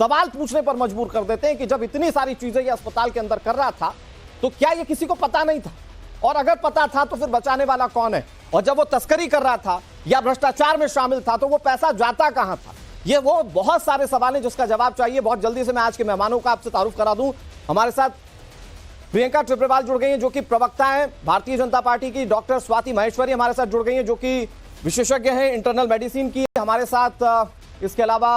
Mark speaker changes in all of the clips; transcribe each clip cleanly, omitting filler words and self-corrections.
Speaker 1: सवाल पूछने पर मजबूर कर देते हैं कि जब इतनी सारी चीजें ये अस्पताल के अंदर कर रहा था तो क्या ये किसी को पता नहीं था, और अगर पता था तो फिर बचाने वाला कौन है, और जब वो तस्करी कर रहा था या भ्रष्टाचार में शामिल था तो वो पैसा जाता कहां था। ये वो बहुत सारे सवाल हैं जिसका जवाब चाहिए। बहुत जल्दी से मैं आज के मेहमानों का आपसे तारुफ करा दूं। हमारे साथ प्रियंका ट्रिपलेवाल जुड़ गई हैं जो कि प्रवक्ता हैं भारतीय जनता पार्टी की। डॉक्टर स्वाति माहेश्वरी हमारे साथ जुड़ गई हैं जो कि विशेषज्ञ हैं इंटरनल मेडिसिन की। हमारे साथ इसके अलावा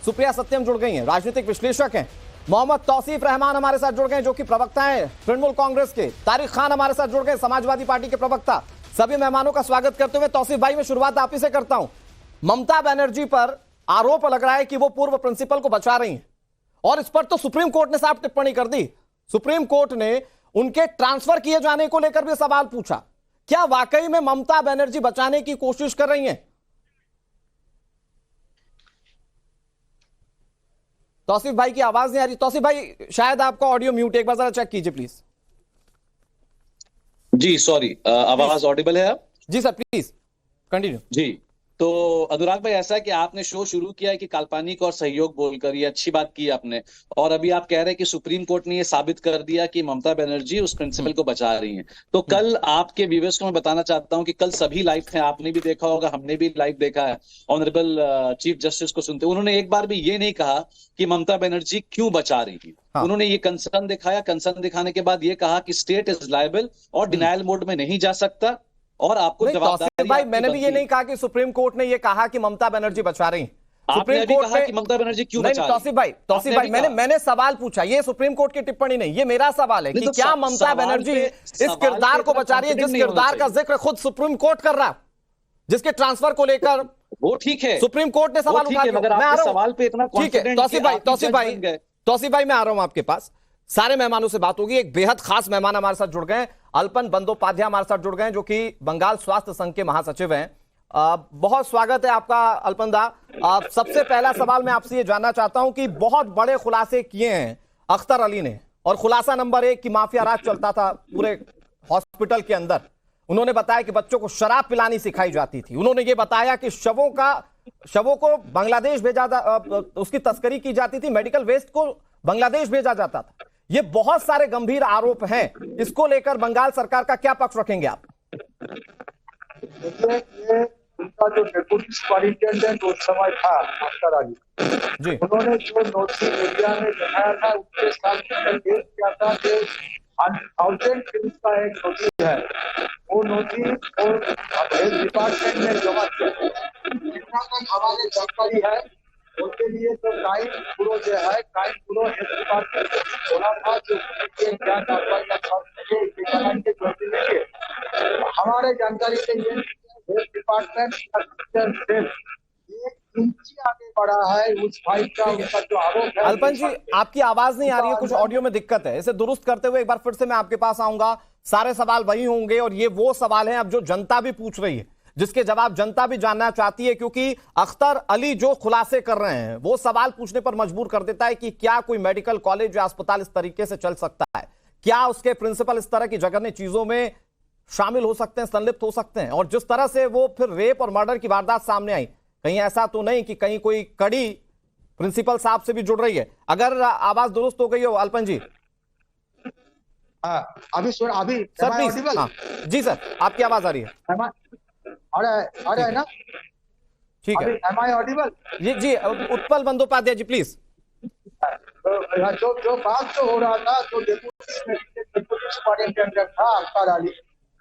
Speaker 1: सुप्रिया सत्यम जुड़ गई हैं, राजनीतिक विश्लेषक हैं। मोहम्मद तौसीफ रहमान हमारे साथ जुड़ गए जो कि प्रवक्ता हैं तृणमूल कांग्रेस के। तारिक खान हमारे साथ जुड़ गए, समाजवादी पार्टी के प्रवक्ता। सभी मेहमानों का स्वागत करते हुए तौसीफ भाई मैं शुरुआत आप ही से करता हूं। ममता बनर्जी पर आरोप लग रहा है कि वो पूर्व प्रिंसिपल को बचा रही हैं, और इस पर तो सुप्रीम कोर्ट ने साफ टिप्पणी कर दी। सुप्रीम कोर्ट ने उनके ट्रांसफर किए जाने को लेकर भी सवाल पूछा। क्या वाकई में ममता बनर्जी बचाने की कोशिश कर रही हैं? तौसीफ भाई की आवाज नहीं आ रही। तौसीफ भाई शायद आपका ऑडियो म्यूट, एक बार जरा चेक कीजिए प्लीज।
Speaker 2: जी सॉरी, आवाज ऑडिबल है अब?
Speaker 1: जी सर प्लीज कंटिन्यू।
Speaker 2: जी, तो अनुराग भाई ऐसा है कि आपने शो शुरू किया है कि काल्पनिक और सहयोग बोलकर, ये अच्छी बात की आपने, और अभी आप कह रहे हैं कि सुप्रीम कोर्ट ने ये साबित कर दिया कि ममता बनर्जी उस प्रिंसिपल को बचा रही हैं। तो कल आपके व्यूअर्स को मैं बताना चाहता हूं कि कल सभी लाइव थे, आपने भी देखा होगा, हमने भी लाइव देखा है। ऑनरेबल चीफ जस्टिस को सुनते उन्होंने एक बार भी ये नहीं कहा कि ममता बनर्जी क्यों बचा रही थी। उन्होंने ये कंसर्न दिखाया, कंसर्न दिखाने के बाद ये कहा कि स्टेट इज लायबल और डिनायल मोड में नहीं जा सकता और आपको जवाबदारी।
Speaker 1: भाई मैंने भी ये नहीं कहा कि सुप्रीम कोर्ट ने ये कहा कि ममता बनर्जी बचा रही।
Speaker 2: सुप्रीम कोर्ट ने कि ममता बनर्जी क्यों बचा रही?
Speaker 1: तौसीफ भाई मैंने सवाल पूछा, ये सुप्रीम कोर्ट की टिप्पणी नहीं, ये मेरा सवाल है कि क्या ममता बनर्जी इस किरदार को बचा रही है जिस किरदार का जिक्र खुद सुप्रीम कोर्ट कर रहा, जिसके ट्रांसफर को लेकर
Speaker 2: वो ठीक है,
Speaker 1: सुप्रीम कोर्ट ने सवाल उठा दिया। मैं आ रहा हूं, ठीक है तौसीफ भाई मैं आ रहा हूं आपके पास। सारे मेहमानों से बात होगी। एक बेहद खास मेहमान हमारे साथ जुड़ गए, अल्पन बंदोपाध्याय हमारे साथ जुड़ गए जो कि बंगाल स्वास्थ्य संघ के महासचिव हैं। बहुत स्वागत है आपका अल्पन दा। सबसे पहला सवाल मैं आपसे ये जानना चाहता हूं कि बहुत बड़े खुलासे किए हैं अख्तर अली ने, और खुलासा नंबर 1 कि माफिया राज चलता था पूरे हॉस्पिटल के अंदर। उन्होंने बताया कि बच्चों को शराब पिलानी सिखाई जाती थी। उन्होंने ये बताया कि शवों को बांग्लादेश भेजा, उसकी तस्करी की जाती थी, मेडिकल वेस्ट को बांग्लादेश भेजा जाता था। ये बहुत सारे गंभीर आरोप हैं, इसको लेकर बंगाल सरकार का क्या पक्ष रखेंगे आप?
Speaker 3: देखिए, ये उनका जो डेप्यूटी सुपरिंटेंडेंट उस समय था अख्तर अली जी, उन्होंने जो नोटिस मीडिया में दिखाया था उसके साथ केस किया था कि 1000 फिल्म का एक नोटिस है, वो नोटिस हेल्थ डिपार्टमेंट में जमा किया। जितना तक हमारी जानकारी है उसके लिए तो क्राइम ब्यूरो जो है, क्राइम ब्यूरो हेल्थ डिपार्टमेंट बोला था जो क्या कार्रवाई का हमारे जानकारी से ये हेल्थ डिपार्टमेंट इंची आगे बढ़ा है उस फाइट का। उनका जो आरोप है।
Speaker 1: अल्पन जी आपकी आवाज नहीं आ रही है, कुछ ऑडियो में दिक्कत है, इसे दुरुस्त करते हुए एक बार फिर से मैं आपके पास आऊंगा। सारे सवाल वही होंगे और ये वो सवाल हैं अब जो जनता भी पूछ रही है, जिसके जवाब जनता भी जानना चाहती है, क्योंकि अख्तर अली जो खुलासे कर रहे हैं वो सवाल पूछने पर मजबूर कर देता है कि क्या कोई मेडिकल कॉलेज या अस्पताल इस तरीके से चल सकता है, क्या उसके प्रिंसिपल इस तरह की जघन्य चीजों में शामिल हो सकते हैं, संलिप्त हो सकते हैं। और जिस तरह से वो फिर रेप और मर्डर की वारदात सामने आई, कहीं ऐसा तो नहीं कि कहीं कोई कड़ी प्रिंसिपल साहब से भी जुड़ रही है? अगर आवाज दुरुस्त हो गई हो अल्पन जी।
Speaker 3: अभी
Speaker 1: सर प्लीज। हाँ जी सर आपकी आवाज आ रही है।
Speaker 3: अरे ना
Speaker 1: ठीक है,
Speaker 3: एम आई ऑडिबल?
Speaker 1: जी उत्पल बंदोपाध्याय जी प्लीज।
Speaker 3: जो बात जो हो रहा था, जो डेप्यूटी सुपरिंटेंडेंट था अख्तर अली,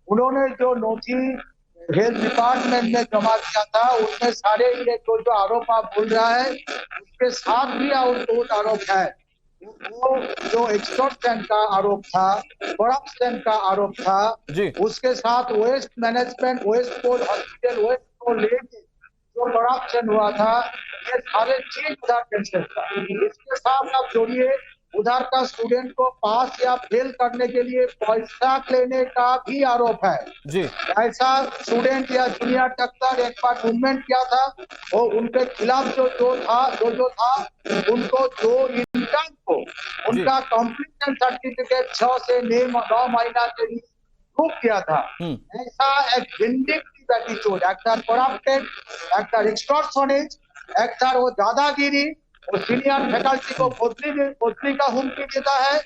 Speaker 3: उन्होंने जो नोटिस हेल्थ डिपार्टमेंट में जमा किया था उसमें सारे ये जो आरोप आप बोल रहा है उसके साथ भी बहुत आरोप है। वो जो एक्सटॉर्शन का आरोप था, करप्शन का आरोप था जी, उसके साथ वेस्ट मैनेजमेंट, वेस्ट कोल हॉस्पिटल, वेस्ट को लेके जो करप्शन हुआ था, ये सारे चीज उधर टेंशन था। इसके साथ आप जोड़िए उधर का स्टूडेंट को पास या फेल करने के लिए पैसा लेने का भी आरोप है जी। ऐसा स्टूडेंट या जूनियर डॉक्टर एक बार मूवमेंट किया था, और उनके खिलाफ जो था उनको 2 इंटर्न को उनका कॉम्प्लीशन सर्टिफिकेट 6 से 9 महीना के लिए प्रूफ किया था। ऐसा एक विंडिक्टिव एटीट्यूड, एक करप्टेड, एक एक्सटॉर्शनिस्ट, एक वो दादागिरी, वो सीनियर फैकल्टी को पोतली का हुमकी देता है,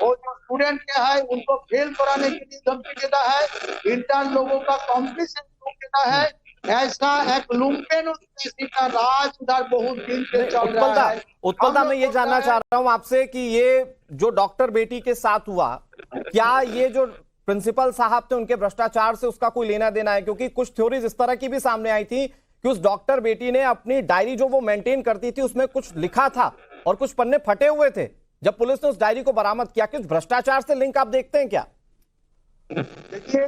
Speaker 3: और जो स्टूडेंट के है उनको फेल कराने के लिए धमकी देता है, इंटर्न लोगों का कॉम्पिटिशन देता है। ऐसा एक लुम्पेन का राज उधर बहुत दिन से चल रहा है।
Speaker 1: उत्पलदा, मैं ये जानना चाह रहा हूं आपसे कि ये जो डॉक्टर बेटी के साथ हुआ, क्या ये जो प्रिंसिपल साहब थे उनके भ्रष्टाचार से उसका कोई लेना देना है? क्योंकि कुछ थ्योरीज इस तरह की भी सामने आई थी कि उस डॉक्टर बेटी ने अपनी डायरी जो वो मेंटेन करती थी उसमें कुछ लिखा था और कुछ पन्ने फटे हुए थे। जब पुलिस ने उस डायरी को बरामद किया, कि उस भ्रष्टाचार से लिंक आप देखते हैं क्या?
Speaker 3: देखिए,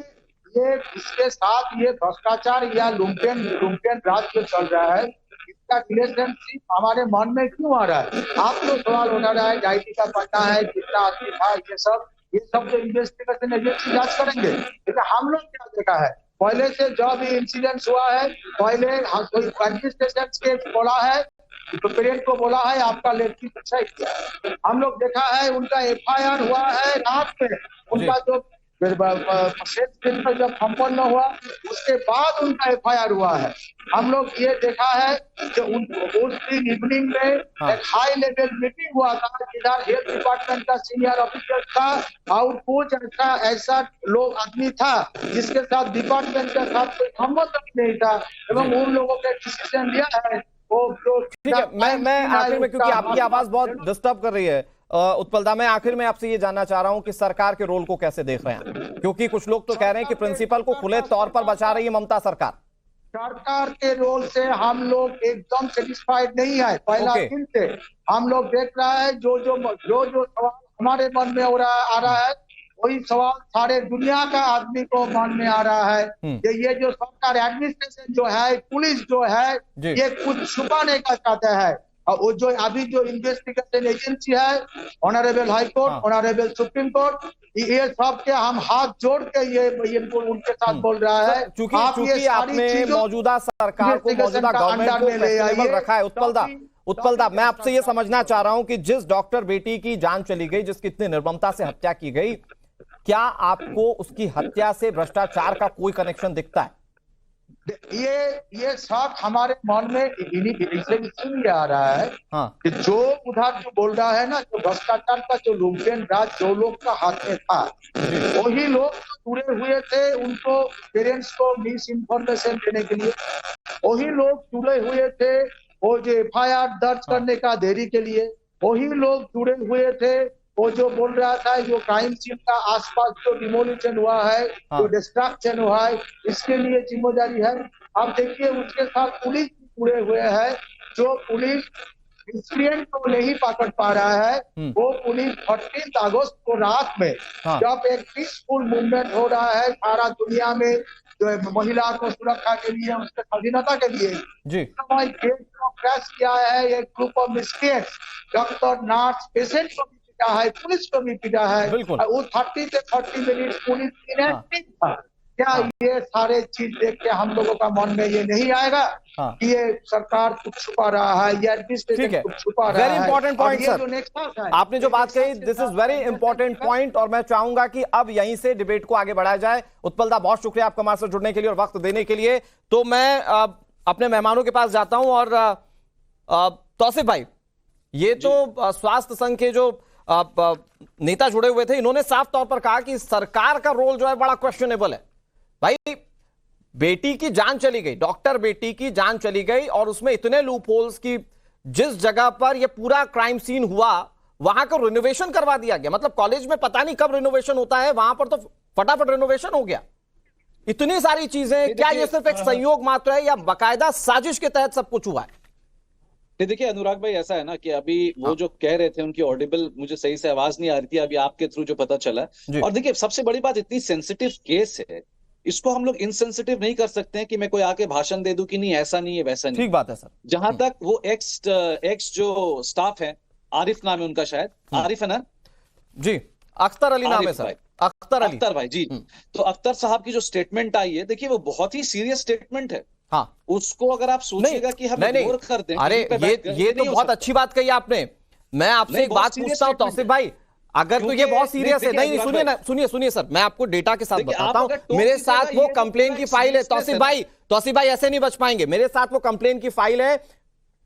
Speaker 3: ये इसके साथ ये भ्रष्टाचार या लुम्पेन राज जो चल रहा है, इसका रिलेशनशिप हमारे मन में क्यों आ रहा है? आप तो सवाल उठा रहा है, डायरी का पता है, कितना आदमी था, ये सब जो इन्वेस्टिगेशन एजेंसी जांच करेंगे। लेकिन हम लोग क्या देखा है, पहले से जब भी इंसिडेंट हुआ है, पहले एडमिनिस्ट्रेशन के बोला है, तो पेरेंट को बोला है आपका लड़की अच्छा ही। हम लोग देखा है उनका FIR हुआ है रात में, उनका जो जब संपन्न हुआ उसके बाद उनका FIR हुआ है। हम लोग ये देखा है कि उस दिन इवनिंग में एक हाई लेवल मीटिंग हुआ था, इधर हेल्थ डिपार्टमेंट का सीनियर ऑफिसर था और कुछ ऐसा लोग आदमी था जिसके साथ डिपार्टमेंट के साथ कोई संबंध नहीं था, एवं उन लोगों ने डिसीजन लिया है वो।
Speaker 1: ठीक है, मैं आखिर में, क्योंकि आपकी आवाज बहुत डिस्टर्ब कर रही है उत्पलदा, मैं आखिर में आपसे ये जानना चाह रहा हूं कि सरकार के रोल को कैसे देख रहे हैं? क्योंकि कुछ लोग तो कह रहे हैं कि प्रिंसिपल को खुले तौर पर बचा रही है ममता सरकार।
Speaker 3: सरकार के रोल से हम लोग एकदम सेटिस्फाइड नहीं है। पहला दिन से हम लोग देख रहा है जो सवाल हमारे मन में आ रहा है, वही सवाल सारे दुनिया का आदमी को मन में आ रहा है कि ये जो सरकार एडमिनिस्ट्रेशन जो है, पुलिस जो है, ये कुछ छुपाने का चाहते हैं। और वो जो अभी जो इन्वेस्टिगेशन एजेंसी है, honourable high court, honourable supreme court, ये सब के हम हाथ जोड़ के ये उनके साथ बोल रहा है।
Speaker 1: चूंकि आपने मौजूदा सरकार को, मौजूदा गवर्नमेंट को फ्लेक्सिबल रखा है, उत्पलदा, मैं आपसे ये समझना चाह रहा हूं कि जिस डॉक्टर बेटी की जान चली गई, जिसकी इतनी निर्ममता से हत्या की गई, क्या आपको उसकी हत्या से भ्रष्टाचार का कोई कनेक्शन दिखता है?
Speaker 3: ये शक हमारे मन में इसलिए आ रहा है कि जो उधर जो बोल रहा है ना, जो भ्रष्टाचार का जो लुम्पेन राज जो लोग का हाथ में था, वही लोग जुड़े हुए थे उनको पेरेंट्स को मिस इन्फॉर्मेशन देने के लिए। वही लोग जुड़े हुए थे वो जो FIR दर्ज करने का देरी के लिए। वही लोग जुड़े हुए थे वो जो बोल रहा था जो क्राइम सीन का आसपास जो डिमोलिशन हुआ है, जो डिस्ट्रक्शन हुआ है, इसके लिए जिम्मेदारी है। आप देखिए उसके साथ पुलिस जुड़े हुए हैं, जो पुलिस इंसिडेंट को नहीं पकड़ पा रहा है, वो पुलिस 13 अगस्त को रात में जब एक पीसफुल मूवमेंट हो रहा है सारा दुनिया में, जो महिला को सुरक्षा के लिए, उसके स्वाधीनता के लिए, क्रैश किया है एक group of miscreants, doctor, nurse, patient को भी पिटा है, पुलिस को भी पिटा है। वो 30 से 40 मिनट पुलिस इनएक्टिव था। क्या ये सारे चीज देख के हम लोगों का मन में ये नहीं आएगा कि ये सरकार कुछ छुपा रहा है, या एडमिनिस्ट्रेशन कुछ छुपा रहा है?
Speaker 1: वेरी इंपॉर्टेंट पॉइंट सर, आपने जो बात कही, this is very important point, और मैं चाहूंगा कि अब यहीं से डिबेट को आगे बढ़ाया जाए। उत्पलदा, बहुत शुक्रिया आपका हमारे साथ जुड़ने के लिए और वक्त देने के लिए। तो मैं अपने मेहमानों के पास जाता हूं, और तौसीफ भाई, ये तो स्वास्थ्य संघ के जो नेता जुड़े हुए थे, इन्होंने साफ तौर पर कहा कि सरकार का रोल जो है बड़ा क्वेश्चनेबल है। भाई, बेटी की जान चली गई, डॉक्टर बेटी की जान चली गई, और उसमें इतने लूप होल्स की, जिस जगह पर यह पूरा क्राइम सीन हुआ वहां का रिनोवेशन करवा दिया गया। मतलब कॉलेज में पता नहीं कब रिनोवेशन होता है, वहां पर तो फटाफट रिनोवेशन हो गया। इतनी सारी चीजें, क्या यह सिर्फ एक संयोग मात्र है या बाकायदा साजिश के तहत सब कुछ हुआ है?
Speaker 2: देखिए अनुराग भाई, ऐसा है ना कि अभी वो जो कह रहे थे उनकी ऑडिबल मुझे सही से आवाज नहीं आ रही थी, अभी आपके थ्रू जो पता चला। और देखिए सबसे बड़ी बात, इतनी सेंसिटिव केस है, इसको हम लोग इनसेंसिटिव नहीं कर सकते हैं कि मैं कोई आके भाषण दे दूं कि नहीं ऐसा नहीं है वैसा नहीं।
Speaker 1: ठीक बात है सर।
Speaker 2: जहां तक वो एक्स जो स्टाफ है, आरिफ नाम है उनका, शायद आरिफ है ना जी,
Speaker 1: अख्तर अली नाम है सर,
Speaker 2: अख्तर भाई जी। तो अख्तर साहब की जो स्टेटमेंट आई है, देखिए वो बहुत ही सीरियस स्टेटमेंट है।
Speaker 1: हाँ,
Speaker 2: उसको अगर आप सोचिएगा कि हम इग्नोर कर दें,
Speaker 1: अरे ये तो बहुत अच्छी बात कही आपने। मैं आपसे एक बात पूछता हूं तौसीफ भाई, अगर तो ये बहुत सीरियस है, नहीं सुनिए ना, सुनिए सर, मैं आपको डेटा के साथ बताता हूं। मेरे साथ वो कंप्लेन की फाइल है तौसीफ भाई, ऐसे नहीं बच पाएंगे। मेरे साथ वो कंप्लेन की फाइल है,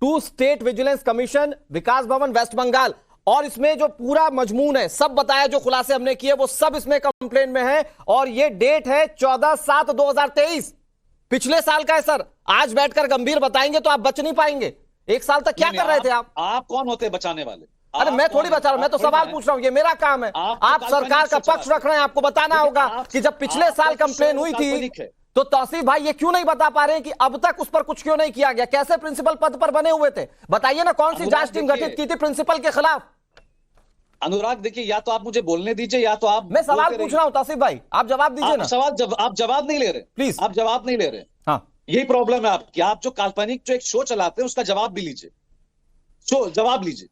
Speaker 1: टू स्टेट विजिलेंस कमीशन, विकास भवन, वेस्ट बंगाल। और इसमें जो पूरा मजमून है सब बताया, जो खुलासे हमने किए वो सब इसमें कंप्लेन में है। और ये डेट है 14/7/2023, पिछले साल का है सर। आज बैठकर गंभीर बताएंगे तो आप बच नहीं पाएंगे। एक साल तक क्या कर रहे थे आप?
Speaker 2: आप कौन होते हैं बचाने वाले?
Speaker 1: अरे मैं थोड़ी बचा रहा हूं, मैं तो सवाल पूछ रहा हूं, ये मेरा काम है। आप सरकार का पक्ष रख रहे हैं, आपको बताना होगा कि जब पिछले साल कंप्लेन हुई थी तो तौसीफ भाई ये क्यों नहीं बता पा रहे हैं कि अब तक उस पर कुछ क्यों नहीं किया गया? कैसे प्रिंसिपल पद पर बने हुए थे? बताइए ना, कौन सी जांच टीम गठित की थी प्रिंसिपल के खिलाफ?
Speaker 2: अनुराग देखिए, या तो आप मुझे बोलने दीजिए या तो आप,
Speaker 1: मैं सवाल पूछ रहा हूं तौसीफ भाई, आप जवाब दीजिए ना।
Speaker 2: आप जवाब नहीं ले रहे,
Speaker 1: प्लीज।
Speaker 2: आप जवाब नहीं ले रहे।
Speaker 1: हाँ,
Speaker 2: यही प्रॉब्लम है आपकी। आप जो काल्पनिक जो एक शो चलाते हैं उसका जवाब भी लीजिए। जवाब लीजिए,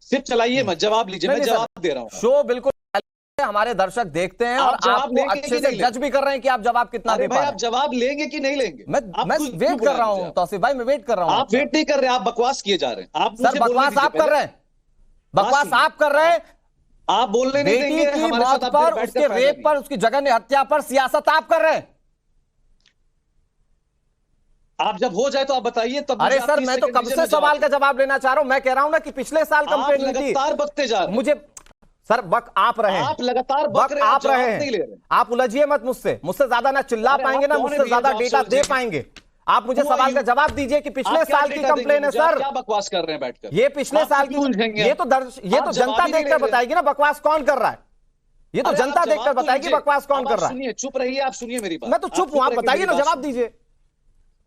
Speaker 2: सिर्फ चलाइए मत, जवाब लीजिए। मैं जवाब दे रहा हूँ।
Speaker 1: शो बिल्कुल हमारे दर्शक देखते हैं और आपको अच्छे से जज भी कर रहे हैं कि आप जवाब कितना दे पा रहे हैं।
Speaker 2: आप जवाब लेंगे कि नहीं लेंगे?
Speaker 1: मैं वेट कर रहा हूं तौसीफ भाई, मैं वेट कर रहा हूं।
Speaker 2: आप वेट नहीं कर रहे, आप बकवास किए जा रहे हैं। आप
Speaker 1: सर बकवास आप कर रहे हैं, बकवास आप कर रहे हैं।
Speaker 2: आप बोलने नहीं देंगे।
Speaker 1: बेटी की मौत पर, उसके रेप पर, उसकी जघन्य हत्या पर सियासत आप कर रहे हैं।
Speaker 2: आप जब हो जाए तो आप बताइए तब।
Speaker 1: अरे सर मैं तो कब से सवाल का जवाब लेना चाह रहा हूं। मैं कह रहा हूं ना कि पिछले साल कंप्लेन हुई थी।
Speaker 2: लगातार बकते जा रहे हैं।
Speaker 1: मुझे सर बक आप रहे हैं,
Speaker 2: आप लगातार बक रहे हैं,
Speaker 1: आप रहे हैं। आप उलझिए मत मुझसे, मुझसे ज्यादा ना चिल्ला पाएंगे ना मुझसे ज्यादा डेटा दे पाएंगे। आप मुझे सवाल का जवाब दीजिए कि पिछले साल की कंप्लेन है सर।
Speaker 2: क्या बकवास कर रहे हैं बैठकर?
Speaker 1: ये पिछले साल की, ये तो जनता देखकर बताएगी ना बकवास कौन कर रहा है। ये तो जनता देखकर बताएगी बकवास कौन कर रहा है।
Speaker 2: सुनिए, चुप रहिए, आप सुनिए मेरी बात।
Speaker 1: मैं तो चुप हूं, आप बताइए ना, जवाब दीजिए।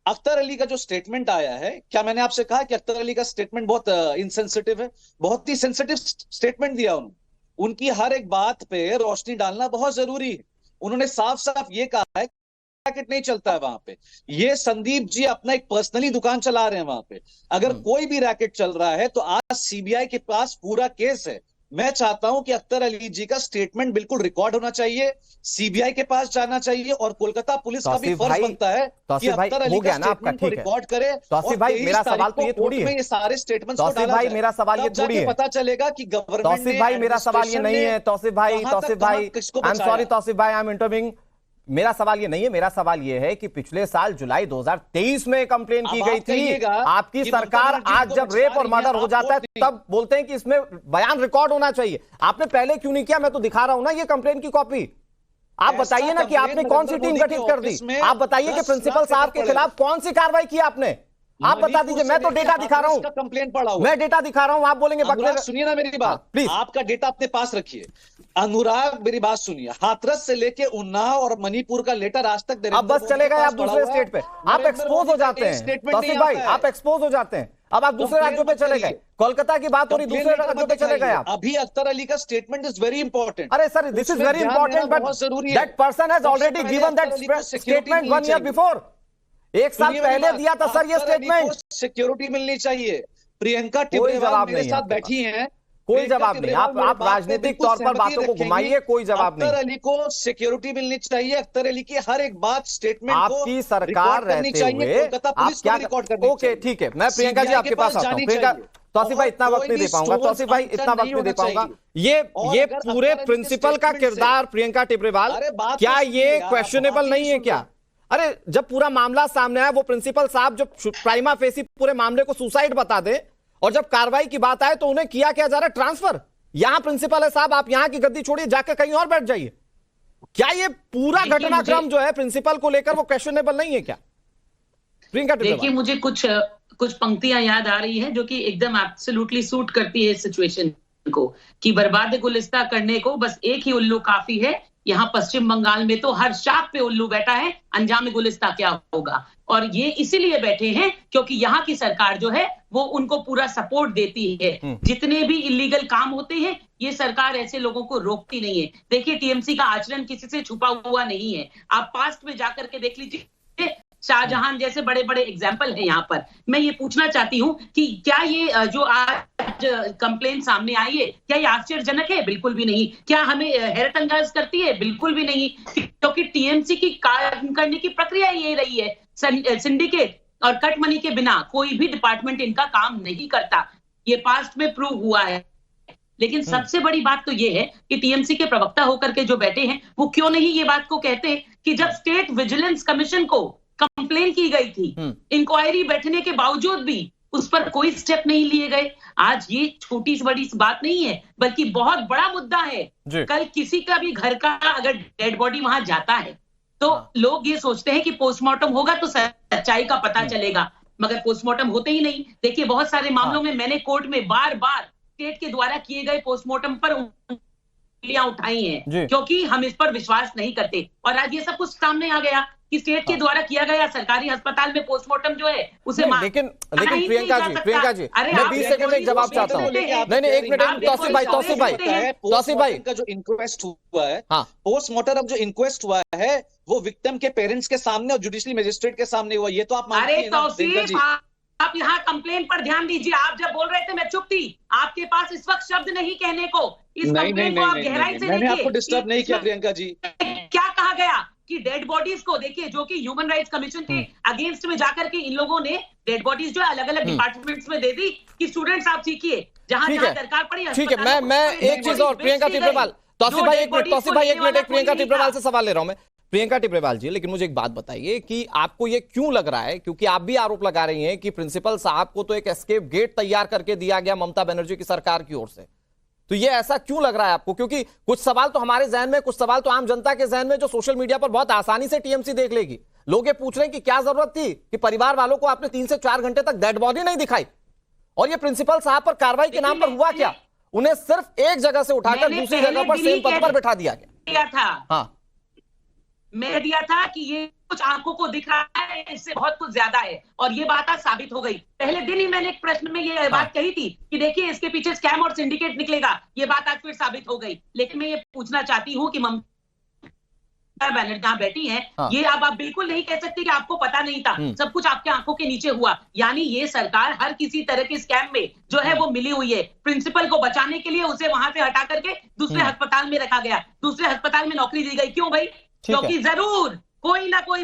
Speaker 2: अख्तर अली का जो स्टेटमेंट आया है, क्या मैंने आपसे कहा कि अख्तर अली का स्टेटमेंट बहुत इनसेंसिटिव है? बहुत ही सेंसिटिव स्टेटमेंट दिया उन्होंने। उनकी हर एक बात पे रोशनी डालना बहुत जरूरी है। उन्होंने साफ साफ ये कहा है रैकेट नहीं चलता है वहां पे। ये संदीप जी अपना एक पर्सनली दुकान चला रहे हैं वहां पे। अगर कोई भी रैकेट चल रहा है तो आज सीबीआई के पास पूरा केस है। मैं चाहता हूं कि अख्तर अली जी का स्टेटमेंट बिल्कुल रिकॉर्ड होना चाहिए, सीबीआई के पास जाना चाहिए और कोलकाता पुलिस का भी फर्ज बनता है कि अख्तर अली का स्टेटमेंट को रिकॉर्ड करे।
Speaker 1: तौसीफ भाई मेरा सवाल तो ये थोड़ी है,
Speaker 2: ये सारे स्टेटमेंट्स को
Speaker 1: तौसीफ भाई मेरा सवाल ये थोड़ी है,
Speaker 2: पता चलेगा कि गवर्नमेंट।
Speaker 1: तौसीफ भाई मेरा सवाल ये नहीं है, तौसीफ भाई आई एम सॉरी तौसीफ भाई, आई एम इंटरव्यूइंग। मेरा सवाल ये नहीं है, मेरा सवाल ये है कि पिछले साल जुलाई 2023 में कंप्लेन की गई थी। आपकी सरकार आज जब रेप और मर्डर हो जाता है तब बोलते हैं कि इसमें बयान रिकॉर्ड होना चाहिए। आपने पहले क्यों नहीं किया? मैं तो दिखा रहा हूं ना ये कंप्लेन की कॉपी। आप बताइए ना कि आपने कौन सी टीम गठित कर दी। आप बताइए कि प्रिंसिपल साहब के खिलाफ कौन सी कार्रवाई की आपने, आप बता दीजिए। मैं तो डेटा दिखा रहा हूं,
Speaker 2: कंप्लेन पढ़ा हुआ,
Speaker 1: मैं डेटा दिखा रहा हूं। आप बोलेंगे
Speaker 2: अनुराग सुनिए ना मेरी बात,
Speaker 1: प्लीज।
Speaker 2: आपका डेटा अपने पास रखिए। अनुराग मेरी बात सुनिए, हाथरस से लेके उन्नाव और मणिपुर का लेटर आज तक
Speaker 1: अब बस चले गए आप दूसरे स्टेट पे, आप एक्सपोज हो जाते हैं तौसीफ भाई, आप एक्सपोज हो जाते हैं। अब आप दूसरे राज्यों पे चले गए, कोलकाता की बात हो रही, दूसरे राज्यों पे चले गए आप।
Speaker 2: अभी अख्तर अली का स्टेटमेंट इज वेरी इंपॉर्टेंट।
Speaker 1: अरे sir this is very important but that person has already given that statement 1 year before. एक साल पहले दिया था सर ये स्टेटमेंट।
Speaker 2: सिक्योरिटी मिलनी चाहिए। प्रियंका टिब्रेवाल मेरे साथ बैठी हैं,
Speaker 1: कोई जवाब नहीं। आप राजनीतिक तौर पर बातों को घुमाइए, कोई जवाब नहीं।
Speaker 2: अख्तर अली को सिक्योरिटी मिलनी चाहिए। अख्तर अली की हर एक बात स्टेटमेंट
Speaker 1: आपकी सरकार रहते हुए आप क्या रिकॉर्ड करनी? ओके ठीक है, मैं प्रियंका जी आपके पास आता हूं। प्रियंका, तौसीफ भाई इतना वक्त नहीं दे पाऊंगा, तौसीफ भाई इतना वक्त नहीं दे पाऊंगा। ये पूरे प्रिंसिपल का किरदार प्रियंका टिब्रेवाल, क्या ये क्वेश्चनेबल नहीं है क्या? अरे जब पूरा मामला सामने आया, वो प्रिंसिपल साहब जो प्राइमा फेसी पूरे मामले को सुसाइड बता दे और जब कार्रवाई की बात आए तो उन्हें किया क्या जा रहा है? ट्रांसफर। यहां प्रिंसिपल है साहब, आप यहां की गद्दी छोड़िए, जाके कहीं और बैठ जाइए। क्या ये पूरा घटनाक्रम जो है प्रिंसिपल को लेकर वो क्वेश्चनेबल नहीं है क्या? प्रियंका,
Speaker 4: देखिए मुझे कुछ पंक्तियां याद आ रही है जो कि एकदम एब्सोल्युटली सूट करती है इस सिचुएशन को, कि बर्बाद गुलिस्ता करने को बस एक ही उल्लू काफी है। यहाँ पश्चिम बंगाल में तो हर शाख पे उल्लू बैठा है, अंजाम गुलिस्ता क्या होगा। और ये इसीलिए बैठे हैं क्योंकि यहाँ की सरकार जो है वो उनको पूरा सपोर्ट देती है। जितने भी इलीगल काम होते हैं ये सरकार ऐसे लोगों को रोकती नहीं है। देखिए टीएमसी का आचरण किसी से छुपा हुआ नहीं है। आप पास्ट में जाकर के देख लीजिए, शाहजहां जैसे बड़े बड़े एग्जाम्पल हैं यहाँ पर। मैं ये पूछना चाहती हूँ कि क्या ये जो आज कंप्लेन सामने आई है, क्या ये आश्चर्यजनक है? बिल्कुल भी नहीं। क्या हमें हैरत अंदाज करती है? बिल्कुल भी नहीं, क्योंकि टीएमसी की काम करने की प्रक्रिया ये रही है। सिंडिकेट और कट मनी के बिना कोई भी डिपार्टमेंट इनका काम नहीं करता, ये पास्ट में प्रूव हुआ है। लेकिन सबसे बड़ी बात तो ये है कि टीएमसी के प्रवक्ता होकर के जो बैठे हैं वो क्यों नहीं ये बात को कहते कि जब स्टेट विजिलेंस कमीशन को कंप्लेन की गई थी, इंक्वायरी बैठने के बावजूद भी उस पर कोई स्टेप नहीं लिए गए। आज ये छोटी सी बड़ी बात नहीं है, बल्कि बहुत बड़ा मुद्दा है। कल किसी का भी घर का अगर डेड बॉडी वहां जाता है तो लोग ये सोचते हैं कि पोस्टमार्टम होगा तो सच्चाई का पता चलेगा, मगर पोस्टमार्टम होते ही नहीं। देखिए बहुत सारे मामलों में मैंने कोर्ट में बार बार स्टेट के द्वारा किए गए पोस्टमार्टम पर उंगलियां उठाई हैं, क्योंकि हम इस पर विश्वास नहीं करते। और आज ये सब कुछ सामने आ गया कि स्टेट के द्वारा किया गया सरकारी अस्पताल में पोस्टमार्टम जो है उसे
Speaker 1: लेकिन प्रियंका जी मैं 20 सेकंड में एक जवाब चाहता हूँ। नहीं एक मिनट, तौसीफ भाई
Speaker 2: का जो इंक्वेस्ट हुआ है, पोस्टमार्टम जो इंक्वेस्ट हुआ है वो विक्टिम के पेरेंट्स के सामने और जुडिशरी मजिस्ट्रेट के सामने हुआ, ये तो आप मानते हैं ना प्रियंका जी?
Speaker 4: आप यहाँ कंप्लेन पर ध्यान दीजिए। आप जब बोल रहे थे मैं चुप थी, आपके पास इस वक्त शब्द नहीं कहने को। इस कंप्लेन को आप गहराई से
Speaker 2: मैंने आपको डिस्टर्ब नहीं किया प्रियंका जी।
Speaker 4: क्या कहा गया कि डेड बॉडीज को देखिए, जो कि ह्यूमन राइट्स कमीशन के अगेंस्ट में जाकर के इन लोगों ने डेड बॉडीज जो अलग अलग डिपार्टमेंट्स में दे दी कि स्टूडेंट्स आप सीखिए, जहां जहां दरकार पड़ी।
Speaker 1: ठीक है, मैं एक चीज और, प्रियंका टिब्रेवाल, तौसीफ भाई एक मिनट, प्रियंका टिब्रेवाल से सवाल ले रहा हूं मैं। प्रियंका टिब्रेवाल जी, लेकिन मुझे एक बात बताइए कि आपको ये क्यों लग रहा है, क्योंकि आप भी आरोप लगा रही हैं कि प्रिंसिपल साहब को तो एक एस्केप गेट तैयार करके दिया गया ममता बनर्जी की सरकार की ओर से, तो ये ऐसा क्यों लग रहा है आपको? क्योंकि कुछ सवाल तो हमारे जहन में, कुछ सवाल तो आम जनता के जहन में जो सोशल मीडिया पर बहुत आसानी से टीएमसी देख लेगी। लोग ये पूछ रहे हैं कि क्या जरूरत थी कि परिवार वालों को आपने 3 से 4 घंटे तक डेड बॉडी नहीं दिखाई, और ये प्रिंसिपल साहब पर कार्रवाई के नाम पर हुआ क्या? उन्हें सिर्फ एक जगह से उठाकर दूसरी जगह पर सेम पद पर बैठा दिया गया।
Speaker 4: मैं दिया था कि ये कुछ आंखों को दिख रहा है, इससे बहुत कुछ ज्यादा है, और ये बात आज साबित हो गई। पहले दिन ही मैंने एक प्रश्न में ये बात कही थी कि देखिए इसके पीछे स्कैम और सिंडिकेट निकलेगा, ये बात आज फिर साबित हो गई। लेकिन मैं ये पूछना चाहती हूँ कि ममता बनर्जी जहां बैठी हैं, ये अब आप बिल्कुल नहीं कह सकते कि आपको पता नहीं था, सब कुछ आपके आंखों के नीचे हुआ। यानी ये सरकार हर किसी तरह के स्कैम में जो है वो मिली हुई है। प्रिंसिपल को बचाने के लिए उसे वहां से हटा करके दूसरे अस्पताल में रखा गया, दूसरे अस्पताल में नौकरी दी गई। क्यों भाई? क्योंकि जरूर कोई ना कोई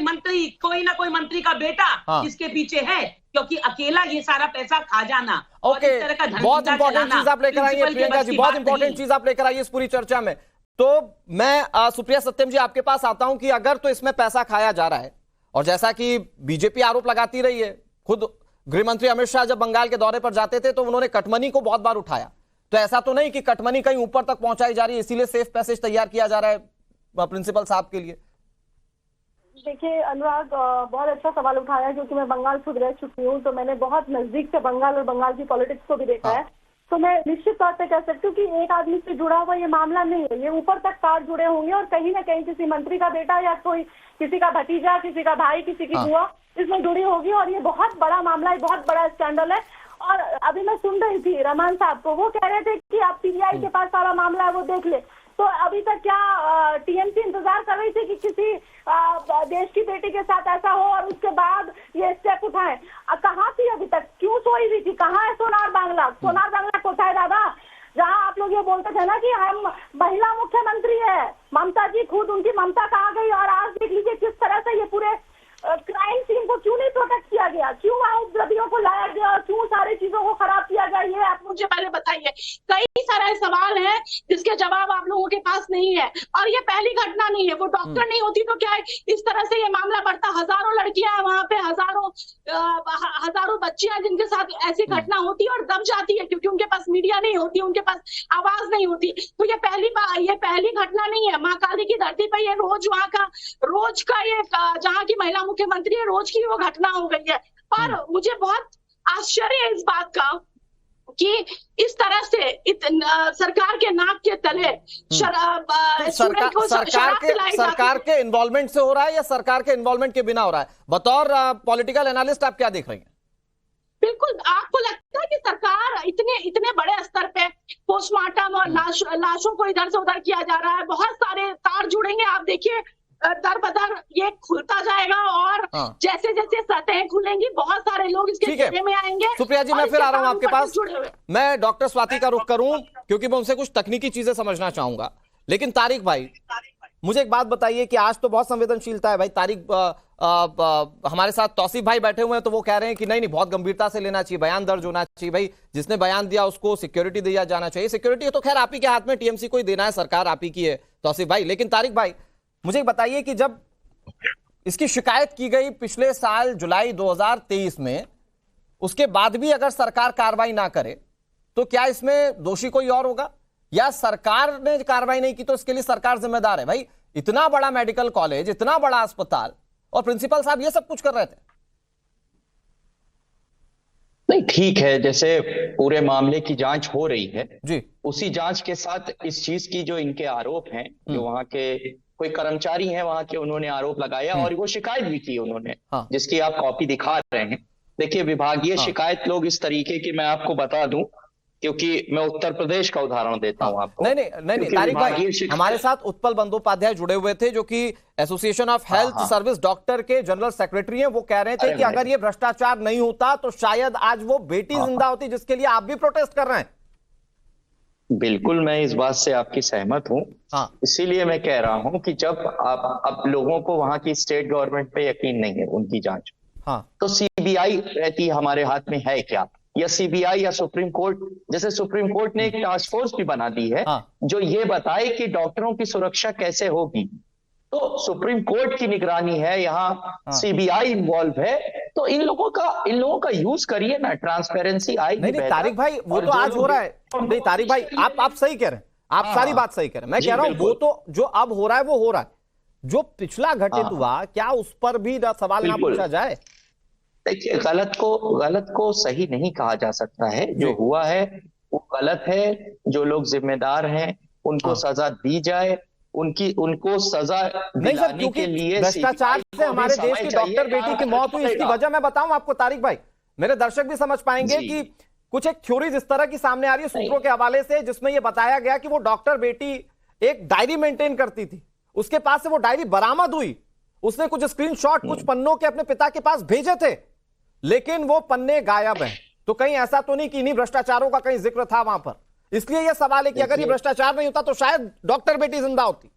Speaker 4: मंत्री का बेटा इसके पीछे है, क्योंकि अकेला ये सारा पैसा खा जाना।
Speaker 1: ओके, बहुत इंपॉर्टेंट चीज आप लेकर आई है प्रियंका जी, बहुत इंपॉर्टेंट चीज आप लेकर आई है इस पूरी चर्चा में। तो मैं सुप्रिया सत्यम जी आपके पास आता हूं कि अगर तो इसमें पैसा खाया जा रहा है, और जैसा कि बीजेपी आरोप लगाती रही है, खुद गृह मंत्री अमित शाह जब बंगाल के दौरे पर जाते थे तो उन्होंने कटमनी को बहुत बार उठाया, तो ऐसा तो नहीं कि कटमनी कहीं ऊपर तक पहुंचाई जा रही है, इसीलिए सेफ पैसेज तैयार किया जा रहा है प्रिंसिपल साहब के लिए?
Speaker 5: देखिए अनुराग, बहुत अच्छा सवाल उठाया, क्योंकि मैं बंगाल खुद रह चुकी हूँ, तो मैंने बहुत नजदीक से बंगाल और बंगाल की पॉलिटिक्स को भी देखा है। तो मैं निश्चित तौर पे कह सकती हूँ कि एक आदमी से जुड़ा हुआ ये मामला नहीं है, ये ऊपर तक तार जुड़े होंगे, और कहीं ना कहीं किसी मंत्री का बेटा या कोई किसी का भतीजा, किसी का भाई, किसी की बुआ इसमें जुड़ी होगी, और ये बहुत बड़ा मामला है, बहुत बड़ा स्कैंडल है। और अभी मैं सुन रही थी रमान साहब को, वो कह रहे थे कि आप सीबीआई के पास सारा मामला है वो देख ले। तो अभी तक क्या टीएमसी इंतजार कर रही थी कि किसी देश की बेटी के साथ ऐसा हो और उसके बाद ये स्टेप उठाएं? कहाँ थी अभी तक? क्यों सोई हुई थी? कहाँ है सोनार बांग्ला? सोनार बांग्ला कोথায় दादा, जहाँ आप लोग ये बोलते थे ना कि हम महिला मुख्यमंत्री है, ममता जी खुद, उनकी ममता कहाँ गई? और आज देख लीजिए किस तरह से ये पूरे क्राइम सीन को क्यों नहीं प्रोटेक्ट किया गया, क्यों वहाँ उपद्रवियों को लाया गया, क्यों सारी चीजों को खराब किया गया, ये आप मुझे पहले बताइए। कई सारे सवाल हैं जिसके जवाब आप लोगों के पास नहीं है, और ये पहली घटना नहीं है। वो डॉक्टर नहीं होती तो क्या है इस तरह से ये मामला बढ़ता? हजारों लड़कियां हैं वहाँ पे, हजारों बच्चियां जिनके साथ ऐसी घटना होती है और दब जाती है, क्योंकि उनके पास मीडिया नहीं होती, उनके पास आवाज नहीं होती। तो ये पहली घटना नहीं है। माँ काली की धरती पर ये रोज का ये जहाँ की महिला मुख्यमंत्री है, रोज की वो घटना हो गई है। पर मुझे बहुत आश्चर्य है इस बात का कि इस तरह से सरकार के नाक के तले
Speaker 1: सरकार के इन्वॉल्वमेंट से हो रहा है या सरकार के इन्वॉल्वमेंट के बिना हो रहा है? बतौर पॉलिटिकल एनालिस्ट आप क्या देख रही हैं?
Speaker 5: बिल्कुल, आपको लगता है कि सरकार इतने बड़े स्तर पे पोस्टमार्टम और लाशों को इधर से उधर किया जा रहा है, बहुत सारे तार जुड़ेंगे, आप देखिए दर बदर ये खुलता जाएगा, और जैसे जैसे सतहें खुलेंगी बहुत सारे लोग इसके घेरे में आएंगे।
Speaker 1: सुप्रिया जी, मैं फिर आ रहा हूं आपके पास। मैं डॉक्टर स्वाति का रुख करूं क्योंकि मैं उनसे कुछ तकनीकी चीजें समझना चाहूंगा। लेकिन तारिक भाई, मुझे एक बात बताइए कि आज तो बहुत संवेदनशीलता है भाई। तारिक हमारे साथ तौसीफ भाई बैठे हुए हैं, तो वो कह रहे हैं कि नहीं बहुत गंभीरता से लेना चाहिए, बयान दर्ज होना चाहिए भाई, जिसने बयान दिया उसको सिक्योरिटी दिया जाना चाहिए। सिक्योरिटी तो खैर आप ही के हाथ में, टीएमसी को ही देना है, सरकार आप ही की है तौसीफ भाई। लेकिन तारिक भाई, मुझे बताइए कि जब इसकी शिकायत की गई पिछले साल जुलाई 2023 में, उसके बाद भी अगर सरकार कार्रवाई ना करे तो क्या इसमें दोषी कोई और होगा, या सरकार ने कार्रवाई नहीं की तो इसके लिए सरकार जिम्मेदार है? भाई इतना बड़ा मेडिकल कॉलेज, इतना बड़ा अस्पताल, और प्रिंसिपल साहब ये सब कुछ कर रहे थे।
Speaker 6: नहीं, ठीक है, जैसे पूरे मामले की जांच हो रही है
Speaker 1: जी,
Speaker 6: उसी जांच के साथ इस चीज की जो इनके आरोप हैं, जो वहाँ के कोई कर्मचारी हैं वहाँ के, उन्होंने आरोप लगाया और वो शिकायत भी की उन्होंने,
Speaker 1: हाँ।
Speaker 6: जिसकी आप कॉपी दिखा रहे हैं। देखिए, विभागीय शिकायत लोग इस तरीके की, मैं आपको बता दूं, क्योंकि मैं उत्तर प्रदेश का उदाहरण देता हूं आपको।
Speaker 1: नहीं तारिक भाई, हमारे साथ उत्पल बंदोपाध्याय जुड़े हुए थे जो कि association of health service doctor के जनरल सेक्रेटरी हैं। वो कह रहे थे कि अगर ये भ्रष्टाचार नहीं होता तो शायद आज वो बेटी जिंदा होती, जिसके लिए आप भी प्रोटेस्ट कर रहे हैं।
Speaker 6: बिल्कुल, मैं इस बात से आपकी सहमत हूं। इसीलिए मैं कह रहा हूं कि जब अब लोगों को वहां की स्टेट गवर्नमेंट पे यकीन नहीं है उनकी जांच, तो सीबीआई रहती हमारे हाथ में है क्या, या सीबीआई या सुप्रीम कोर्ट, जैसे सुप्रीम कोर्ट ने एक टास्क फोर्स भी बना दी है जो ये बताए कि डॉक्टरों की सुरक्षा कैसे होगी। तो सुप्रीम कोर्ट की निगरानी है, यहाँ सीबीआई इन्वॉल्व है, तो इन लोगों का यूज करिए ना, ट्रांसपेरेंसी आएगी।
Speaker 1: नहीं तारिक भाई, वो तो आज हो रहा है। नहीं तारिक भाई, आप सही कह रहे हैं, आप सारी बात सही कह रहे हैं। मैं कह रहा हूं वो तो जो अब हो रहा है वो हो रहा है, जो पिछला घटित हुआ क्या उस पर भी सवाल ना पूछा जाए?
Speaker 6: देखिए, गलत को सही नहीं कहा जा सकता है। जो हुआ है वो गलत है। जो लोग जिम्मेदार हैं उनको सजा दी जाए, उनको सजा दिलाने के लिए
Speaker 1: भ्रष्टाचार से हमारे देश की डॉक्टर बेटी की मौत हुई, इसकी वजह मैं बताऊं आपको तारिक भाई, मेरे दर्शक भी समझ पाएंगे कि कुछ एक थ्योरीज इस तरह की सामने आ रही है सूत्रों के हवाले से, जिसमें यह बताया गया कि वो डॉक्टर बेटी एक डायरी मेंटेन करती थी, उसके पास से वो डायरी बरामद हुई, उसने कुछ स्क्रीनशॉट कुछ पन्नों के अपने पिता के पास भेजे थे, लेकिन वो पन्ने गायब हैं। तो कहीं ऐसा तो नहीं कि इन्हीं भ्रष्टाचारों का कहीं जिक्र था वहां पर? इसलिए यह सवाल है कि अगर ये भ्रष्टाचार नहीं होता तो शायद डॉक्टर बेटी जिंदा होती।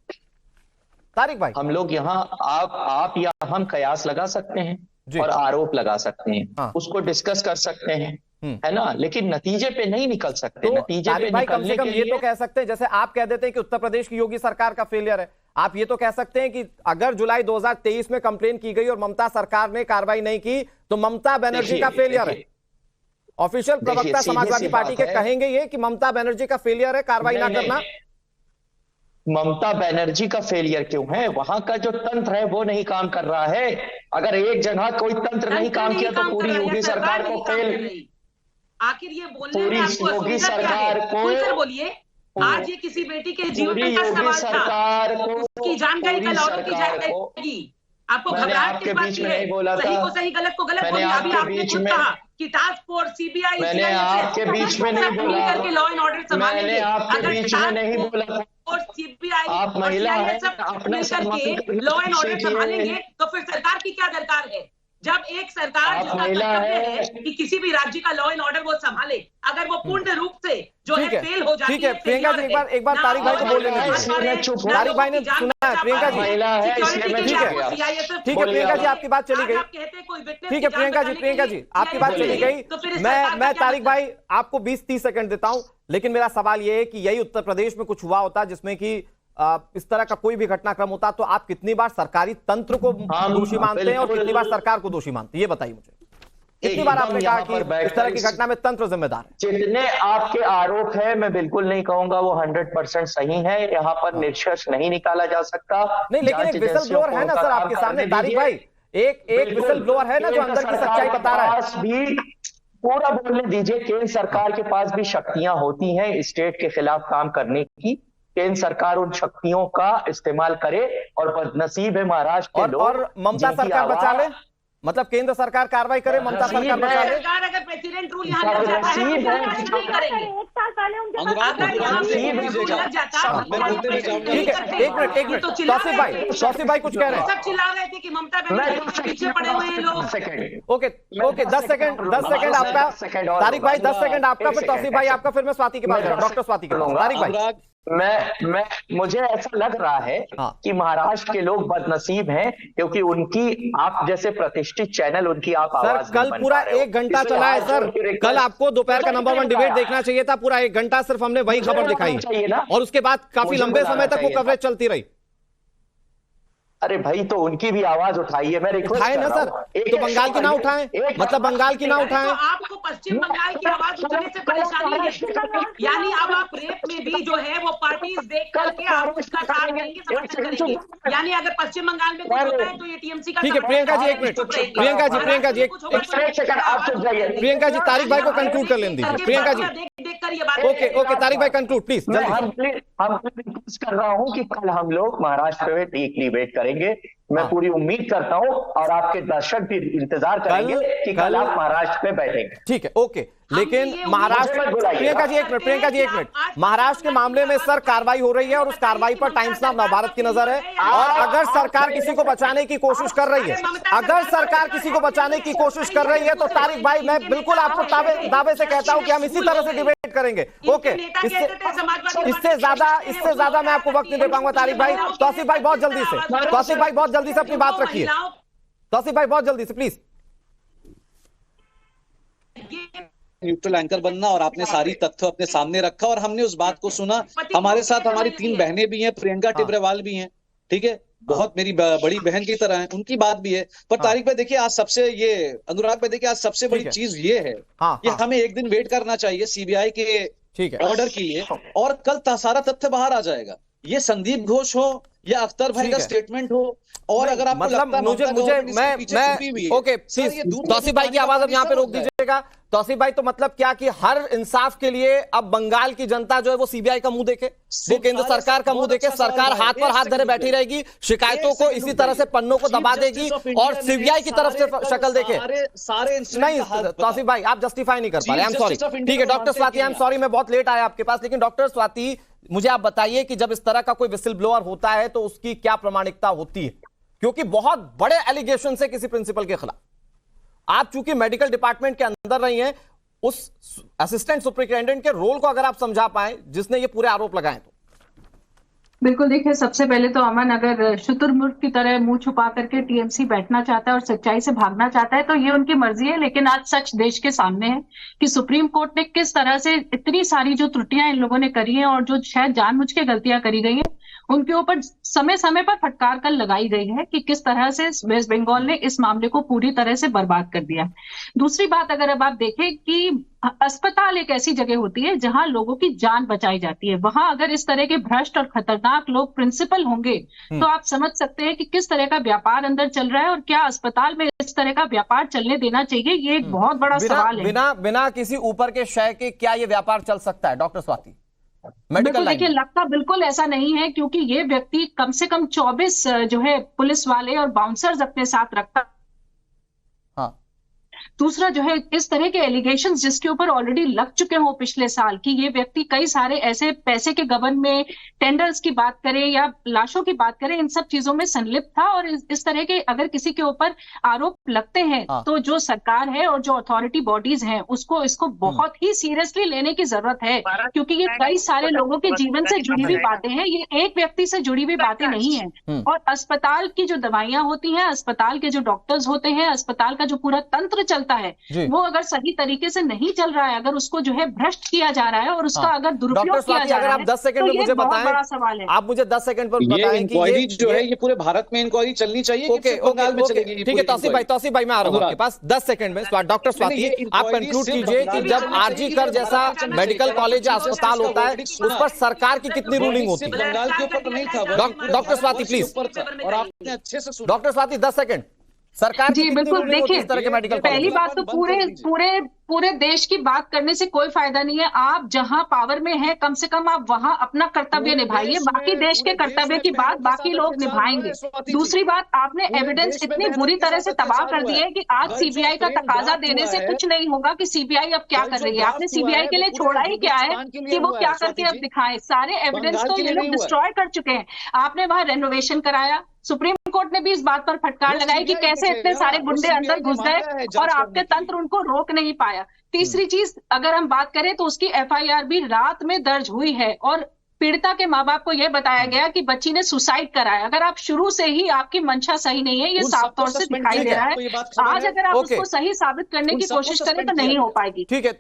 Speaker 1: तारिक भाई,
Speaker 6: हम लोग यहाँ आप या हम कयास लगा सकते हैं और आरोप लगा सकते हैं, उसको डिस्कस कर सकते हैं, है ना, लेकिन नतीजे पे नहीं निकल सकते।
Speaker 1: तो
Speaker 6: नतीजे पे
Speaker 1: भाई कम से कम ये
Speaker 6: लिए...
Speaker 1: तो कह सकते हैं, जैसे आप कह देते हैं कि उत्तर प्रदेश की योगी सरकार का फेलियर है, आप ये तो कह सकते हैं कि अगर जुलाई 2023 में कंप्लेन की गई और ममता सरकार ने कार्रवाई नहीं की तो ममता बनर्जी का फेलियर है। ऑफिशियल प्रवक्ता समाजवादी पार्टी के कहेंगे ये कि ममता बनर्जी का फेलियर है कार्रवाई ना करना।
Speaker 6: ममता बनर्जी का फेलियर क्यों है? वहां का जो तंत्र है वो नहीं काम कर रहा है। अगर एक जगह कोई तंत्र नहीं काम किया तो पूरी योगी सरकार को फेल,
Speaker 4: आखिर ये बोलने में आपको योगी सरकार को बोलिए। आज ये किसी बेटी के जीवन का सवाल था, उसकी जानकारी कल औरों की जाएगी। आपको घबराहट किस बात की है? सही को सही, गलत को गलत बोलिए। अभी आपने खुद कहा कि टास्क फोर्स सीबीआई
Speaker 6: मैंने आपके बीच में नहीं बोला,
Speaker 4: करके लॉ एंड ऑर्डर संभालेंगे।
Speaker 6: आपके बीच में नहीं बोला,
Speaker 4: और सीबीआई
Speaker 6: आप महिला हैं,
Speaker 4: सब मिलकर लॉ एंड ऑर्डर संभालेंगे तो फिर सरकार की क्या दरकार है? जब एक सरकार जिसका कर्तव्य है कि किसी भी राज्य का लॉ एंड ऑर्डर वो संभाले, अगर वो पूर्ण रूप से जो है फेल हो जाती है।
Speaker 1: ठीक है प्रियंका जी, एक बार तारिक भाई को बोल लेने दीजिए। तारिक भाई ने सुना है प्रियंका जी, ठीक है प्रियंका जी, आपकी बात चली गई। ठीक है प्रियंका जी आपकी बात चली गई। मैं तारिक भाई आपको 20-30 सेकंड देता हूं, लेकिन मेरा सवाल यह है कि यही उत्तर प्रदेश में कुछ हुआ होता जिसमें कि इस तरह का कोई भी घटनाक्रम होता तो आप कितनी बार सरकारी तंत्र को दोषी मानते हैं और कितनी बार सरकार को दोषी मानते हैं, ये बताइए मुझे। कितनी बार आपने कहा कि इस तरह की घटना में तंत्र जिम्मेदार है?
Speaker 6: जितने आपके आरोप है मैं बिल्कुल नहीं कहूंगा वो 100% सही है। यहाँ पर निष्कर्ष नहीं निकाला जा सकता।
Speaker 1: नहीं, लेकिन एक विसल ब्लोअर है ना सर आपके सामने, तारिक भाई, एक विसल ब्लोअर है ना जो अंदर की सच्चाई बता रहा है।
Speaker 6: भी पूरा बोलने दीजिए। केंद्र सरकार के पास भी शक्तियां होती हैं स्टेट के खिलाफ काम करने की। केंद्र सरकार उन शक्तियों का इस्तेमाल करे और बदनसीब है महाराष्ट्र के लोग।
Speaker 1: और ममता सरकार बचा ले, मतलब केंद्र सरकार कार्रवाई करे, ममता सरकार बचा ले।
Speaker 4: अगर प्रेसिडेंट रूल यहाँ लग जाता है तो नहीं करेंगे।
Speaker 5: एक साल पहले उनके
Speaker 1: ठीक है, एक मिनट तौसीफ भाई कुछ कह रहे हैं।
Speaker 4: सब चिल्ला रहे थे कि ममता बनर्जी पीछे पड़े हुए हैं लोग।
Speaker 1: ओके 10 सेकंड आपका, तारिक भाई 10 सेकंड आपका, फिर तौसीफ भाई आपका, फिर मैं स्वाति के पास, डॉक्टर स्वाति के पास। तारिक भाई,
Speaker 6: मुझे ऐसा लग रहा है कि महाराष्ट्र के लोग बदनसीब हैं क्योंकि उनकी आप जैसे प्रतिष्ठित चैनल उनकी आप आवाज
Speaker 1: सर कल पूरा 1 घंटा चला है सर। कल आपको दोपहर का नंबर 1 डिबेट देखना चाहिए था। पूरा 1 घंटा सिर्फ हमने वही खबर दिखाई और उसके बाद काफी लंबे समय तक वो कवरेज चलती रही।
Speaker 6: अरे भाई तो उनकी भी आवाज उठाइए, मैं रिक्वेस्ट
Speaker 1: उठाए ना सर, तो बंगाल की ना उठाएं, मतलब बंगाल की ना उठाएं।
Speaker 4: तो आपको पश्चिम बंगाल की आवाज उठाने से परेशानी है, यानी अब आप रेप में भी जो है वो पार्टीज देख करके आप उसका साथ देंगे, समर्थन करेंगे। यानी अगर पश्चिम बंगाल में कुछ होता है तो ये टीएमसी का।
Speaker 1: ठीक है प्रियंका जी, एक मिनट, प्रियंका जी प्रियंका जी तारिक भाई को कंक्लूड कर लेने दीजिए। प्रियंका जी
Speaker 4: देखकर ये बात।
Speaker 1: ओके तारिक भाई कंक्लूड प्लीज।
Speaker 6: हम रिक्वेस्ट कर रहा हूं कि कल हम लोग महाराष्ट्र में एक डिबेट करेंगे। मैं पूरी उम्मीद करता हूं और आपके दर्शक भी इंतजार करेंगे कि कल आप महाराष्ट्र में बैठेंगे।
Speaker 1: ठीक है ओके, लेकिन महाराष्ट्र, प्रियंका जी एक मिनट, महाराष्ट्र के मामले में सर कार्रवाई हो रही है और उस कार्रवाई पर टाइम्स ऑफ नवभारत की नजर है। और अगर सरकार किसी को बचाने की कोशिश कर रही है, अगर सरकार किसी को बचाने की कोशिश कर रही है तो तारिक भाई मैं बिल्कुल आपको दावे से कहता हूं कि हम इसी तरह से डिबेट करेंगे। ओके, इससे ज्यादा मैं आपको वक्त नहीं दे पाऊंगा तारिक भाई। तौसीफ भाई बहुत जल्दी से अपनी बात रखिए। तौसीफ भाई बहुत जल्दी से प्लीज।
Speaker 2: न्यूट्रल एंकर बनना, और आपने सारी तथ्य अपने सामने रखा और हमने उस बात को सुना। हमारे साथ हमारी 3 बहनें भी हैं, प्रियंका टिब्रेवाल भी हैं, ठीक है, बहुत मेरी बड़ी बहन की तरह है, उनकी बात भी है। पर तारिक भाई देखिए, आज सबसे ये अनुराग भाई देखिए, आज सबसे बड़ी चीज ये है कि हमें एक दिन वेट करना चाहिए सीबीआई के ऑर्डर के लिए, और कल सारा तथ्य बाहर आ जाएगा। ये संदीप घोष हो या अख्तर भाई का स्टेटमेंट हो, और अगर आपको
Speaker 1: मतलब ओके तौसीफ भाई की आवाज अब यहाँ पे रोक दीजिएगा। तौसीफ भाई तो मतलब क्या कि हर इंसाफ के लिए अब बंगाल की जनता जो है वो सीबीआई का मुंह देखे, वो केंद्र सरकार का मुंह देखे, सरकार हाथ पर हाथ धरे बैठी रहेगी, शिकायतों को इसी तरह से पन्नों को दबा देगी और सीबीआई की तरफ से शक्ल देखे। नहीं तौसीफ भाई आप जस्टिफाई नहीं कर पा रहे, आई एम सॉरी। ठीक है doctor Swati, I am sorry मैं बहुत लेट आया आपके पास, लेकिन डॉक्टर स्वाति मुझे आप बताइए कि जब इस तरह का कोई विसिल ब्लोअर होता है तो उसकी क्या प्रामाणिकता होती है, क्योंकि बहुत बड़े एलिगेशन है किसी प्रिंसिपल के खिलाफ। आप चूंकि मेडिकल डिपार्टमेंट के अंदर रही हैं, उस असिस्टेंट सुपरिटेंडेंट के रोल को अगर आप समझा पाए जिसने ये पूरे आरोप लगाए तो।
Speaker 7: बिल्कुल देखिए, सबसे पहले तो अमन अगर शुतुरमुर्ग की तरह मुंह छुपा करके टीएमसी बैठना चाहता है और सच्चाई से भागना चाहता है तो ये उनकी मर्जी है, लेकिन आज सच देश के सामने है कि सुप्रीम कोर्ट ने किस तरह से इतनी सारी जो त्रुटियां इन लोगों ने करी हैं और जो शायद जानबूझ के गलतियां करी गई हैं उनके ऊपर समय समय पर फटकार कर लगाई गई है कि किस तरह से वेस्ट बंगाल ने इस मामले को पूरी तरह से बर्बाद कर दिया। दूसरी बात, अगर अब आप देखें कि अस्पताल एक ऐसी जगह होती है जहां लोगों की जान बचाई जाती है, वहां अगर इस तरह के भ्रष्ट और खतरनाक लोग प्रिंसिपल होंगे तो आप समझ सकते हैं कि किस तरह का व्यापार अंदर चल रहा है और क्या अस्पताल में इस तरह का व्यापार चलने देना चाहिए, ये एक बहुत बड़ा सवाल है।
Speaker 1: बिना किसी ऊपर के शय के क्या ये व्यापार चल सकता है डॉक्टर स्वाति?
Speaker 7: बिल्कुल देखिए, लगता बिल्कुल ऐसा नहीं है, क्योंकि ये व्यक्ति कम से कम 24 जो है पुलिस वाले और बाउंसर्स अपने साथ रखता। दूसरा जो है इस तरह के एलिगेशंस जिसके ऊपर ऑलरेडी लग चुके हों पिछले साल कि ये व्यक्ति कई सारे ऐसे पैसे के गबन में, टेंडर्स की बात करें या लाशों की बात करें, इन सब चीजों में संलिप्त था। और इस तरह के अगर किसी के ऊपर आरोप लगते हैं तो जो सरकार है और जो अथॉरिटी बॉडीज हैं उसको इसको बहुत ही सीरियसली लेने की जरूरत है, क्योंकि ये कई सारे लोगों के जीवन से जुड़ी हुई बातें हैं, ये एक व्यक्ति से जुड़ी हुई बातें नहीं है। और अस्पताल की जो दवाइयां होती हैं, अस्पताल के जो डॉक्टर्स होते हैं, अस्पताल का जो पूरा तंत्र चलता है वो अगर सही तरीके से नहीं चल रहा है, अगर उसको जो है भ्रष्ट किया जा रहा है और उसका अगर दुरुपयोग किया जा रहा है,
Speaker 1: 10 सेकंड में मुझे बताएं,
Speaker 7: बड़ा सवाल है।
Speaker 1: आप मुझे 10 सेकंड पर बताएं कि
Speaker 2: इंक्वायरी जो है ये पूरे भारत में इंक्वायरी चलनी चाहिए। बंगाल में चलेगी।
Speaker 1: ठीक है तौसीफ भाई मैं आ रहा हूं आपके पास 10 सेकंड में। डॉक्टर स्वाति आप कंक्लूड कीजिए कि जब आरजी कर जैसा मेडिकल कॉलेज या अस्पताल होता है उस पर सरकार की कितनी रूलिंग होती है?
Speaker 2: बंगाल के ऊपर नहीं था
Speaker 1: डॉक्टर स्वाति प्लीज,
Speaker 2: और आपने अच्छे से
Speaker 1: डॉक्टर स्वाति 10 सेकंड। सरकार
Speaker 7: जी बिल्कुल, देखिए पहली बात तो पूरे देश की बात करने से कोई फायदा नहीं है। आप जहां पावर में हैं कम से कम आप वहां अपना कर्तव्य निभाइए, बाकी देश के कर्तव्य की बात बाकी लोग निभाएंगे। दूसरी बात, आपने एविडेंस इतनी बुरी तरह से तबाह कर दी है कि आज सीबीआई का तकाजा देने से कुछ नहीं होगा कि सीबीआई अब क्या कर रही है। आपने सीबीआई के लिए छोड़ा ही क्या है कि वो क्या करके अब दिखाए। सारे एविडेंस तो ये लोग डिस्ट्रॉय कर चुके हैं। आपने वहां रेनोवेशन कराया, सुप्रीम कोर्ट ने भी इस बात पर फटकार लगाई कि कैसे इतने सारे गुंडे अंदर घुस गए और आपके तंत्र उनको रोक नहीं पाया। तीसरी चीज अगर हम बात करें तो उसकी एफआईआर भी रात में दर्ज हुई है और पीड़िता के माँ बाप को यह बताया गया कि बच्ची ने सुसाइड कराया। अगर आप शुरू से ही आपकी मंशा सही नहीं है, ये साफ तौर से दिखाई दे रहा है। आज अगर आप उसको सही साबित करने की कोशिश करें तो नहीं हो पाएगी।
Speaker 1: ठीक है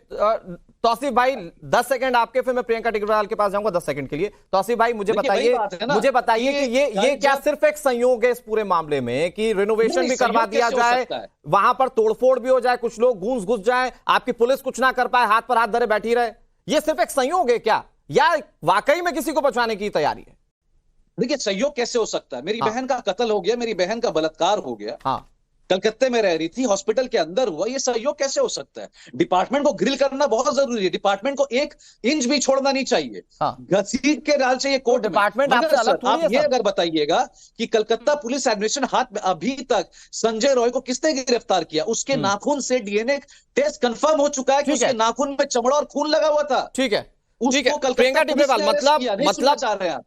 Speaker 1: तो आसिफ भाई 10 सेकंड आपके, फिर मैं प्रियंका टिकराल के पास जाऊंगा 10 सेकंड के लिए। तो आसिफ भाई मुझे बताइए कि ये क्या सिर्फ एक संयोग है इस पूरे मामले में कि रिनोवेशन भी करवा दिया जाए, वहां पर तोड़फोड़ भी हो जाए, कुछ लोग घुस जाए, आपकी पुलिस कुछ ना कर पाए, हाथ पर हाथ धरे बैठी रहे, ये सिर्फ एक संयोग है क्या, या वाकई में किसी को बचाने की तैयारी है?
Speaker 2: देखिए संयोग कैसे हो सकता है, मेरी बहन का कत्ल हो गया, मेरी बहन का बलात्कार हो गया,
Speaker 1: हाँ,
Speaker 2: कलकत्ते में रह रही थी, हॉस्पिटल के अंदर हुआ, ये सहयोग कैसे हो सकता है? डिपार्टमेंट को ग्रिल करना बहुत जरूरी है, डिपार्टमेंट को 1 इंच भी छोड़ना नहीं चाहिए, घसीट के डाल चाहिए कोर्ट
Speaker 1: डिपार्टमेंट।
Speaker 2: आप ये अगर बताइएगा कि कलकत्ता पुलिस एडमिनिस्ट्रेशन हाथ में अभी तक संजय रॉय को किसने गिरफ्तार किया? उसके नाखून से डीएनए टेस्ट कंफर्म हो चुका है कि उसके नाखून में चमड़ा और खून लगा हुआ था।
Speaker 1: ठीक है, प्रियंका टिकराल, मतलब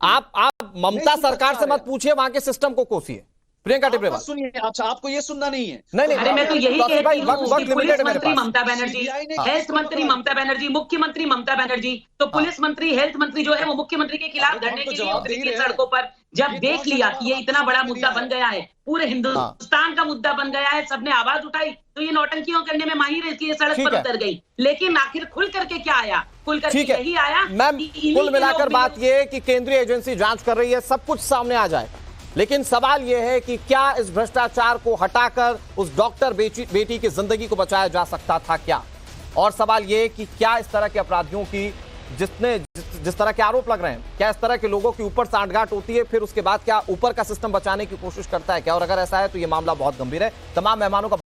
Speaker 1: आप ममता सरकार से मत पूछिए, वहां के सिस्टम को कोसिए। प्रियंका टिकराल
Speaker 2: सुनिए, अच्छा आपको ये सुनना नहीं है?
Speaker 4: नहीं, अरे मैं तो यही कहती हूँ कि पुलिस मंत्री ममता बनर्जी, हेल्थ मंत्री ममता बनर्जी, मुख्यमंत्री ममता बनर्जी, तो पुलिस मंत्री हेल्थ मंत्री जो है वो मुख्यमंत्री के खिलाफ धरने के लिए उतरी थी सड़कों पर। जब देख लिया कि ये इतना बड़ा मुद्दा बन गया है, पूरे हिंदुस्तान का मुद्दा बन गया है, सबने आवाज उठाई, तो ये नौटंकियों करने में माहिर है कि ये सड़क पर उतर गई। लेकिन आखिर खुल करके क्या आया? खुल करके यही आया।
Speaker 1: मैम, कुल मिलाकर बात ये है कि केंद्रीय एजेंसी जांच कर रही है, सब कुछ सामने आ जाएगा, लेकिन सवाल यह है कि क्या इस भ्रष्टाचार को हटाकर उस डॉक्टर बेटी की जिंदगी को बचाया जा सकता था क्या? और सवाल यह है कि क्या इस तरह के अपराधियों की जिस तरह के आरोप लग रहे हैं, क्या इस तरह के लोगों की ऊपर सांठगांठ होती है, फिर उसके बाद क्या ऊपर का सिस्टम बचाने की कोशिश करता है क्या? और अगर ऐसा है तो यह मामला बहुत गंभीर है। तमाम मेहमानों का